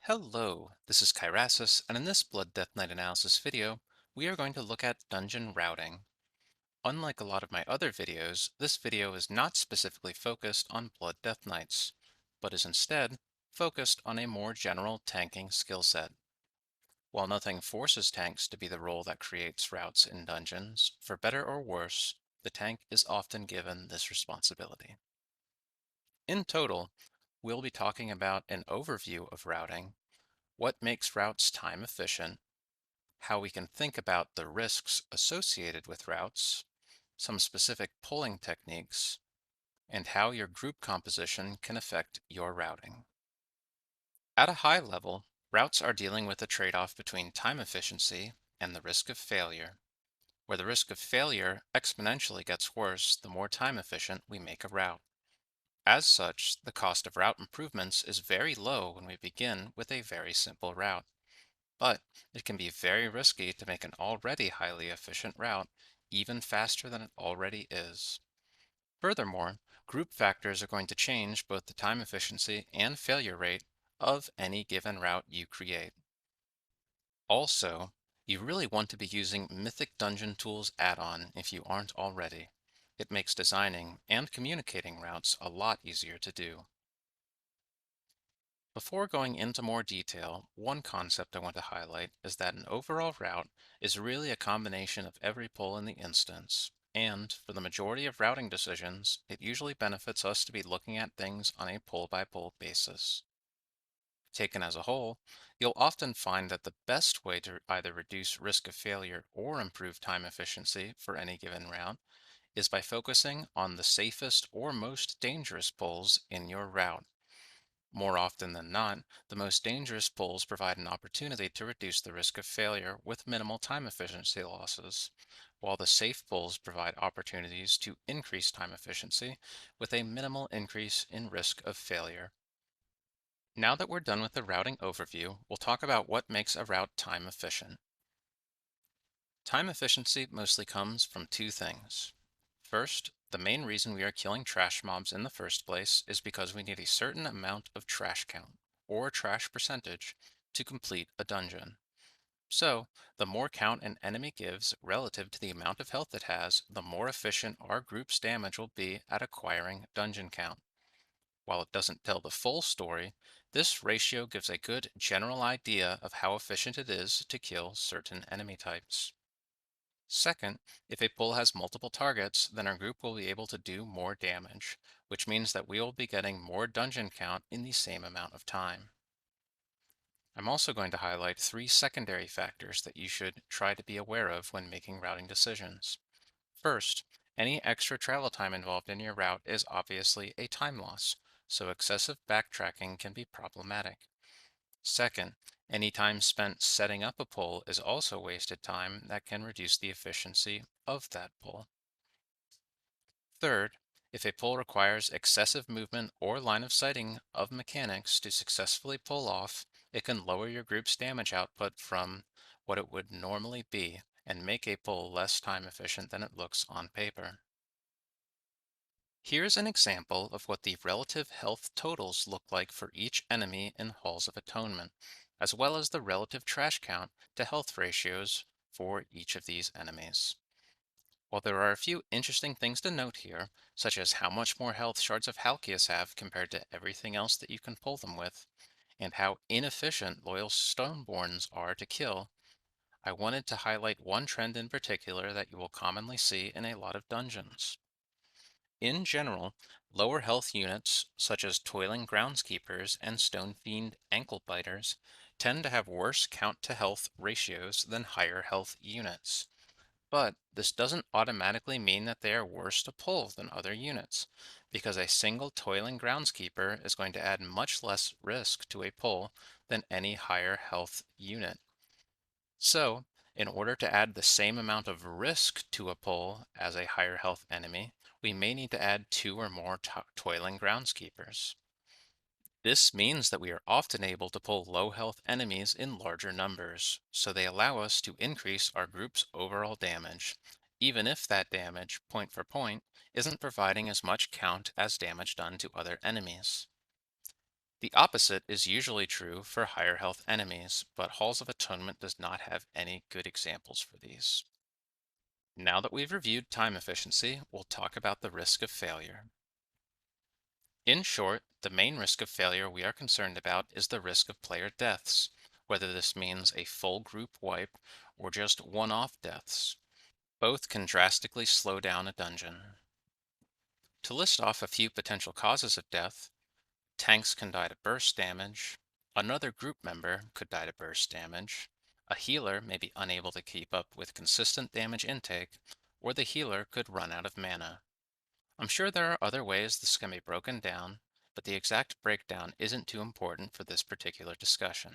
Hello, this is Kyrasis, and in this Blood Death Knight analysis video, we are going to look at dungeon routing. Unlike a lot of my other videos, this video is not specifically focused on Blood Death Knights, but is instead focused on a more general tanking skill set. While nothing forces tanks to be the role that creates routes in dungeons, for better or worse, the tank is often given this responsibility. In total, we'll be talking about an overview of routing, what makes routes time efficient, how we can think about the risks associated with routes, some specific polling techniques, and how your group composition can affect your routing. At a high level, routes are dealing with a trade-off between time efficiency and the risk of failure, where the risk of failure exponentially gets worse the more time efficient we make a route. As such, the cost of route improvements is very low when we begin with a very simple route. But it can be very risky to make an already highly efficient route even faster than it already is. Furthermore, group factors are going to change both the time efficiency and failure rate of any given route you create. Also, you really want to be using Mythic Dungeon Tools add-on if you aren't already. It makes designing and communicating routes a lot easier to do. Before going into more detail, one concept I want to highlight is that an overall route is really a combination of every pole in the instance, and for the majority of routing decisions, it usually benefits us to be looking at things on a pole-by-pole basis. Taken as a whole, you'll often find that the best way to either reduce risk of failure or improve time efficiency for any given route is by focusing on the safest or most dangerous poles in your route. More often than not, the most dangerous pulls provide an opportunity to reduce the risk of failure with minimal time efficiency losses, while the safe pulls provide opportunities to increase time efficiency with a minimal increase in risk of failure. Now that we're done with the routing overview, we'll talk about what makes a route time efficient. Time efficiency mostly comes from two things. First, the main reason we are killing trash mobs in the first place is because we need a certain amount of trash count, or trash percentage, to complete a dungeon. So, the more count an enemy gives relative to the amount of health it has, the more efficient our group's damage will be at acquiring dungeon count. While it doesn't tell the full story, this ratio gives a good general idea of how efficient it is to kill certain enemy types. Second, if a pull has multiple targets, then our group will be able to do more damage, which means that we will be getting more dungeon count in the same amount of time. I'm also going to highlight three secondary factors that you should try to be aware of when making routing decisions. First, any extra travel time involved in your route is obviously a time loss, so excessive backtracking can be problematic. Second, any time spent setting up a pull is also wasted time that can reduce the efficiency of that pull. Third, if a pull requires excessive movement or line of sighting of mechanics to successfully pull off, it can lower your group's damage output from what it would normally be and make a pull less time efficient than it looks on paper. Here's an example of what the relative health totals look like for each enemy in Halls of Atonement, as well as the relative trash count to health ratios for each of these enemies. While there are a few interesting things to note here, such as how much more health Shards of Halkias have compared to everything else that you can pull them with, and how inefficient Loyal Stoneborns are to kill, I wanted to highlight one trend in particular that you will commonly see in a lot of dungeons. In general, lower health units, such as Toiling Groundskeepers and Stone Fiend Ankle Biters, tend to have worse count to health ratios than higher health units. But this doesn't automatically mean that they are worse to pull than other units, because a single Toiling Groundskeeper is going to add much less risk to a pull than any higher health unit. So, in order to add the same amount of risk to a pull as a higher health enemy, we may need to add two or more Toiling Groundskeepers. This means that we are often able to pull low health enemies in larger numbers, so they allow us to increase our group's overall damage, even if that damage, point for point, isn't providing as much count as damage done to other enemies. The opposite is usually true for higher health enemies, but Halls of Atonement does not have any good examples for these. Now that we've reviewed time efficiency, we'll talk about the risk of failure. In short, the main risk of failure we are concerned about is the risk of player deaths, whether this means a full group wipe or just one-off deaths. Both can drastically slow down a dungeon. To list off a few potential causes of death, tanks can die to burst damage, another group member could die to burst damage, a healer may be unable to keep up with consistent damage intake, or the healer could run out of mana. I'm sure there are other ways this can be broken down, but the exact breakdown isn't too important for this particular discussion.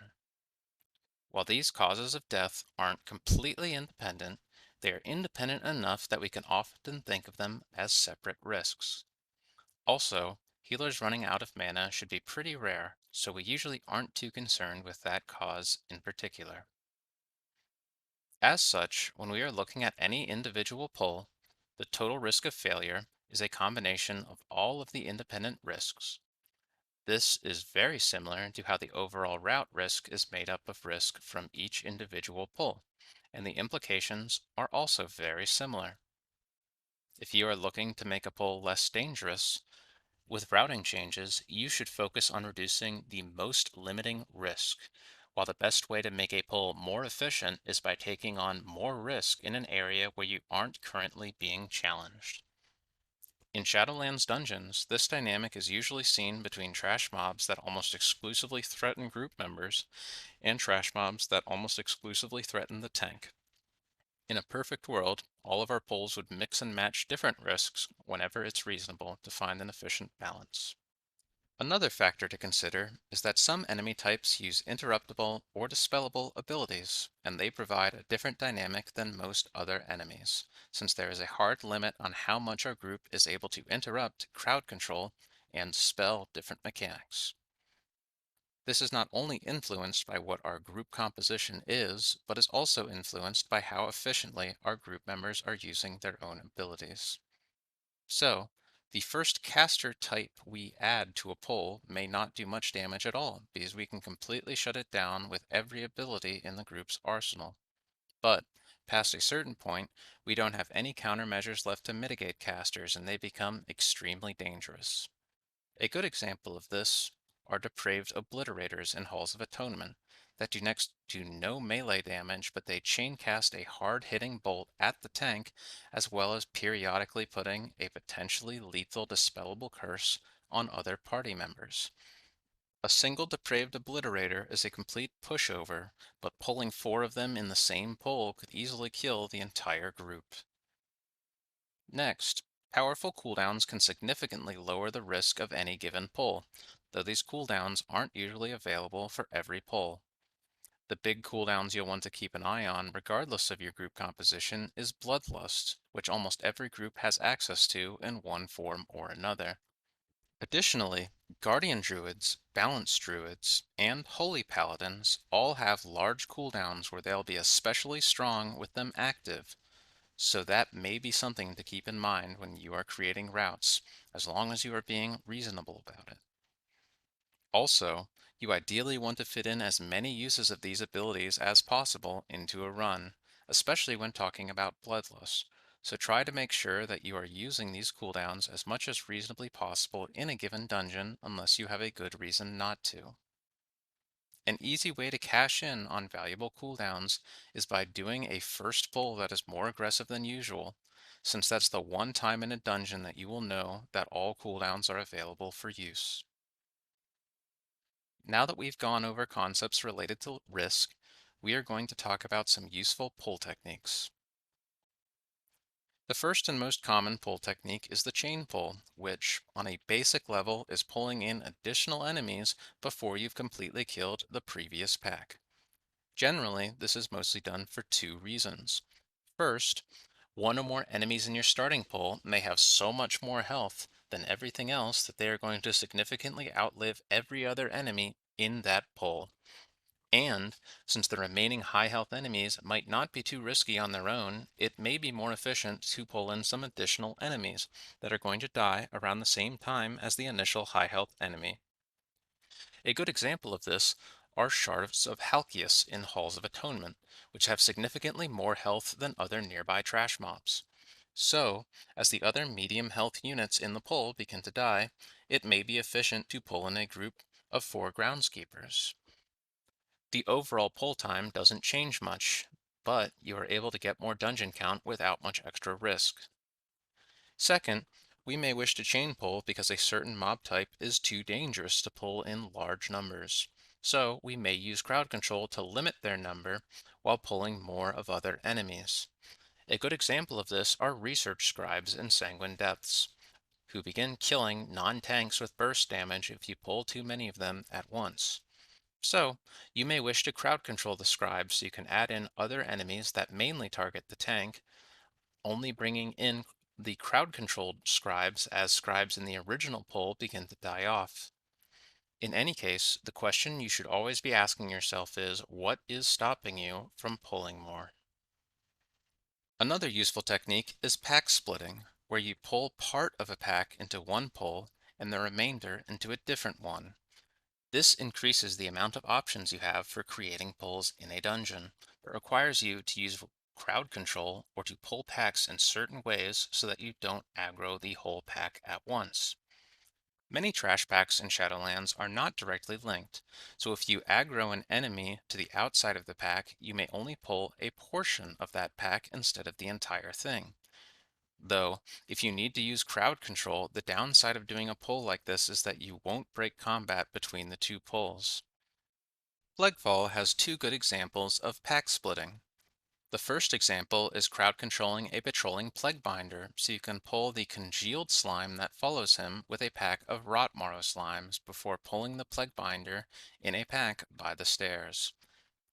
While these causes of death aren't completely independent, they are independent enough that we can often think of them as separate risks. Also, healers running out of mana should be pretty rare, so we usually aren't too concerned with that cause in particular. As such, when we are looking at any individual pull, the total risk of failure is a combination of all of the independent risks. This is very similar to how the overall route risk is made up of risk from each individual pull, and the implications are also very similar. If you are looking to make a pull less dangerous, with routing changes, you should focus on reducing the most limiting risk, while the best way to make a pull more efficient is by taking on more risk in an area where you aren't currently being challenged. In Shadowlands dungeons, this dynamic is usually seen between trash mobs that almost exclusively threaten group members and trash mobs that almost exclusively threaten the tank. In a perfect world, all of our pulls would mix and match different risks whenever it's reasonable to find an efficient balance. Another factor to consider is that some enemy types use interruptible or dispellable abilities, and they provide a different dynamic than most other enemies, since there is a hard limit on how much our group is able to interrupt, crowd control, and spell different mechanics. This is not only influenced by what our group composition is, but is also influenced by how efficiently our group members are using their own abilities. So, the first caster type we add to a pull may not do much damage at all, because we can completely shut it down with every ability in the group's arsenal. But, past a certain point, we don't have any countermeasures left to mitigate casters, and they become extremely dangerous. A good example of this are depraved obliterators in Halls of Atonement that do next to no melee damage, but they chain cast a hard-hitting bolt at the tank, as well as periodically putting a potentially lethal dispellable curse on other party members. A single depraved obliterator is a complete pushover, but pulling four of them in the same pull could easily kill the entire group. Next, powerful cooldowns can significantly lower the risk of any given pull, though these cooldowns aren't usually available for every pull. The big cooldowns you'll want to keep an eye on, regardless of your group composition, is Bloodlust, which almost every group has access to in one form or another. Additionally, Guardian Druids, Balanced Druids, and Holy Paladins all have large cooldowns where they'll be especially strong with them active, so that may be something to keep in mind when you are creating routes, as long as you are being reasonable about it. Also, you ideally want to fit in as many uses of these abilities as possible into a run, especially when talking about Bloodlust. So try to make sure that you are using these cooldowns as much as reasonably possible in a given dungeon unless you have a good reason not to. An easy way to cash in on valuable cooldowns is by doing a first pull that is more aggressive than usual, since that's the one time in a dungeon that you will know that all cooldowns are available for use. Now that we've gone over concepts related to risk, we are going to talk about some useful pull techniques. The first and most common pull technique is the chain pull, which, on a basic level, is pulling in additional enemies before you've completely killed the previous pack. Generally, this is mostly done for two reasons. First, one or more enemies in your starting pull may have so much more health than everything else that they are going to significantly outlive every other enemy in that pull. And since the remaining high health enemies might not be too risky on their own, it may be more efficient to pull in some additional enemies that are going to die around the same time as the initial high health enemy. A good example of this are shards of Halkias in Halls of Atonement, which have significantly more health than other nearby trash mobs. So, as the other medium health units in the pull begin to die, it may be efficient to pull in a group of 4 groundskeepers. The overall pull time doesn't change much, but you are able to get more dungeon count without much extra risk. Second, we may wish to chain pull because a certain mob type is too dangerous to pull in large numbers. So we may use crowd control to limit their number while pulling more of other enemies. A good example of this are research scribes in Sanguine Depths, who begin killing non-tanks with burst damage if you pull too many of them at once. So, you may wish to crowd control the scribes so you can add in other enemies that mainly target the tank, only bringing in the crowd controlled scribes as scribes in the original poll begin to die off. In any case, the question you should always be asking yourself is, what is stopping you from pulling more? Another useful technique is pack splitting, where you pull part of a pack into one pull and the remainder into a different one. This increases the amount of options you have for creating pulls in a dungeon, but requires you to use crowd control or to pull packs in certain ways so that you don't aggro the whole pack at once. Many trash packs in Shadowlands are not directly linked, so if you aggro an enemy to the outside of the pack, you may only pull a portion of that pack instead of the entire thing. Though, if you need to use crowd control, the downside of doing a pull like this is that you won't break combat between the two pulls. Plaguefall has two good examples of pack splitting. The first example is crowd controlling a patrolling Plaguebinder, so you can pull the congealed slime that follows him with a pack of Rotmarrow slimes before pulling the Plaguebinder in a pack by the stairs.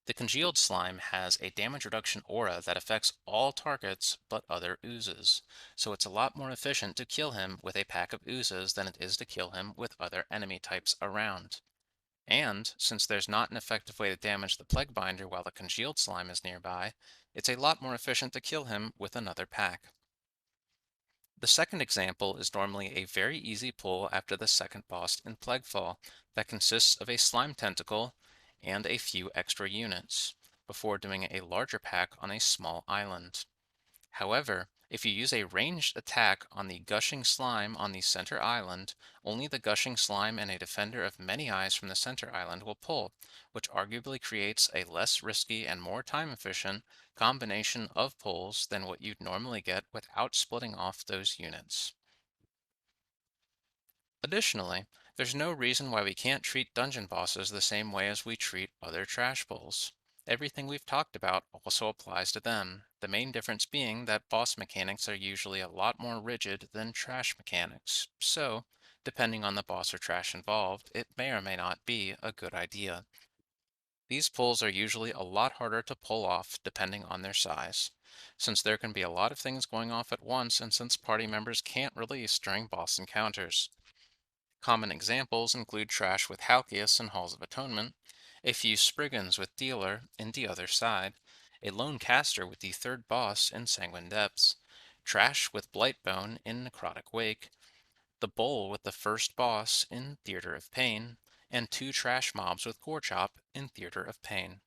The congealed slime has a damage reduction aura that affects all targets but other oozes, so it's a lot more efficient to kill him with a pack of oozes than it is to kill him with other enemy types around. And, since there's not an effective way to damage the Plaguebinder while the congealed slime is nearby, it's a lot more efficient to kill him with another pack. The second example is normally a very easy pull after the second boss in Plaguefall that consists of a slime tentacle and a few extra units, before doing a larger pack on a small island. However, if you use a ranged attack on the gushing slime on the center island, only the gushing slime and a defender of many eyes from the center island will pull, which arguably creates a less risky and more time efficient combination of pulls than what you'd normally get without splitting off those units. Additionally, there's no reason why we can't treat dungeon bosses the same way as we treat other trash pulls. Everything we've talked about also applies to them, the main difference being that boss mechanics are usually a lot more rigid than trash mechanics, so, depending on the boss or trash involved, it may or may not be a good idea. These pulls are usually a lot harder to pull off depending on their size, since there can be a lot of things going off at once and since party members can't release during boss encounters. Common examples include trash with Halkias in Halls of Atonement, a few Spriggans with Dealer in The Other Side, a lone caster with the third boss in Sanguine Depths, trash with Blightbone in Necrotic Wake, the Bowl with the first boss in Theater of Pain, and two trash mobs with Gorechop in Theater of Pain.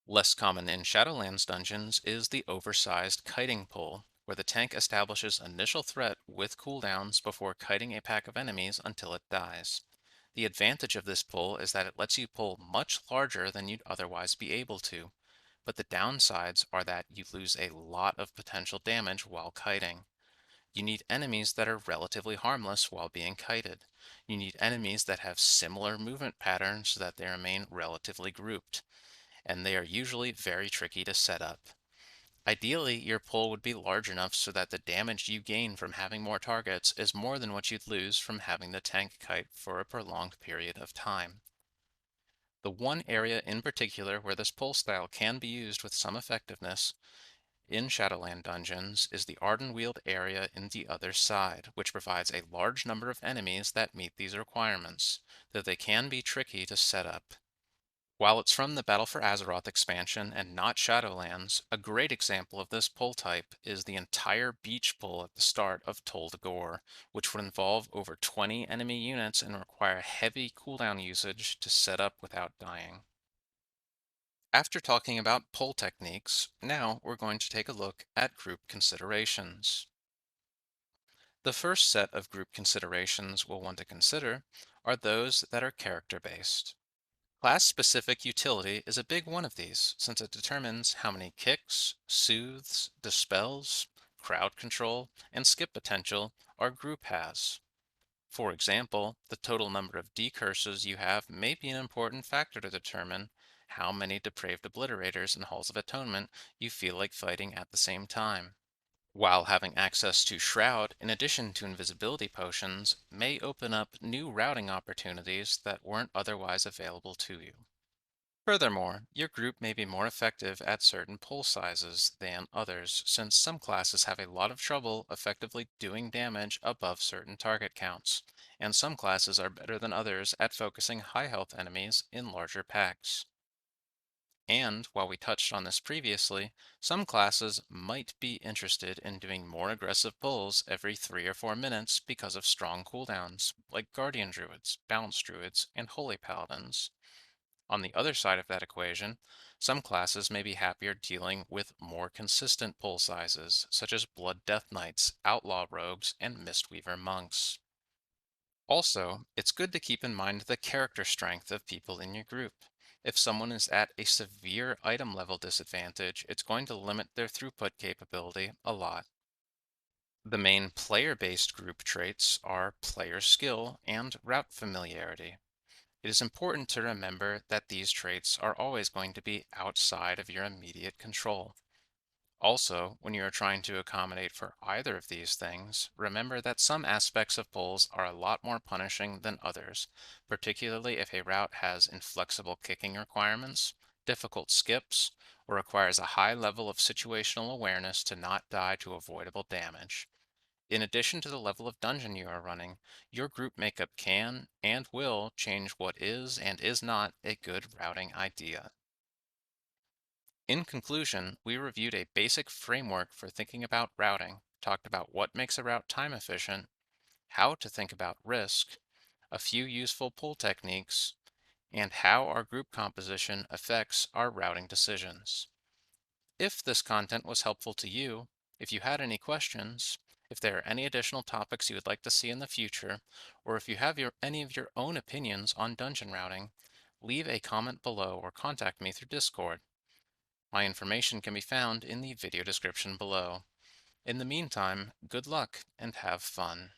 Less common in Shadowlands dungeons is the oversized kiting pull, where the tank establishes initial threat with cooldowns before kiting a pack of enemies until it dies. The advantage of this pull is that it lets you pull much larger than you'd otherwise be able to, but the downsides are that you lose a lot of potential damage while kiting. You need enemies that are relatively harmless while being kited. You need enemies that have similar movement patterns so that they remain relatively grouped, and they are usually very tricky to set up. Ideally, your pull would be large enough so that the damage you gain from having more targets is more than what you'd lose from having the tank kite for a prolonged period of time. The one area in particular where this pull style can be used with some effectiveness in Shadowland dungeons is the Ardenweald area in The Other Side, which provides a large number of enemies that meet these requirements, though they can be tricky to set up. While it's from the Battle for Azeroth expansion and not Shadowlands, a great example of this pull type is the entire beach pull at the start of Tol Gore, which would involve over 20 enemy units and require heavy cooldown usage to set up without dying. After talking about pull techniques, now we're going to take a look at group considerations. The first set of group considerations we'll want to consider are those that are character-based. Class-specific utility is a big one of these, since it determines how many kicks, soothes, dispels, crowd control, and skip potential our group has. For example, the total number of decurses you have may be an important factor to determine how many depraved obliterators and halls of atonement you feel like fighting at the same time. While having access to Shroud in addition to invisibility potions may open up new routing opportunities that weren't otherwise available to you. Furthermore, your group may be more effective at certain pull sizes than others, since some classes have a lot of trouble effectively doing damage above certain target counts, and some classes are better than others at focusing high health enemies in larger packs. And while we touched on this previously, some classes might be interested in doing more aggressive pulls every 3 or 4 minutes because of strong cooldowns, like Guardian Druids, Balance Druids, and Holy Paladins. On the other side of that equation, some classes may be happier dealing with more consistent pull sizes, such as Blood Death Knights, Outlaw Rogues, and Mistweaver Monks. Also, it's good to keep in mind the character strength of people in your group. If someone is at a severe item level disadvantage, it's going to limit their throughput capability a lot. The main player-based group traits are player skill and route familiarity. It is important to remember that these traits are always going to be outside of your immediate control. Also, when you are trying to accommodate for either of these things, remember that some aspects of pulls are a lot more punishing than others, particularly if a route has inflexible kicking requirements, difficult skips, or requires a high level of situational awareness to not die to avoidable damage. In addition to the level of dungeon you are running, your group makeup can and will change what is and is not a good routing idea. In conclusion, we reviewed a basic framework for thinking about routing, talked about what makes a route time efficient, how to think about risk, a few useful pull techniques, and how our group composition affects our routing decisions. If this content was helpful to you, if you had any questions, if there are any additional topics you would like to see in the future, or if you have any of your own opinions on dungeon routing, leave a comment below or contact me through Discord. My information can be found in the video description below. In the meantime, good luck and have fun.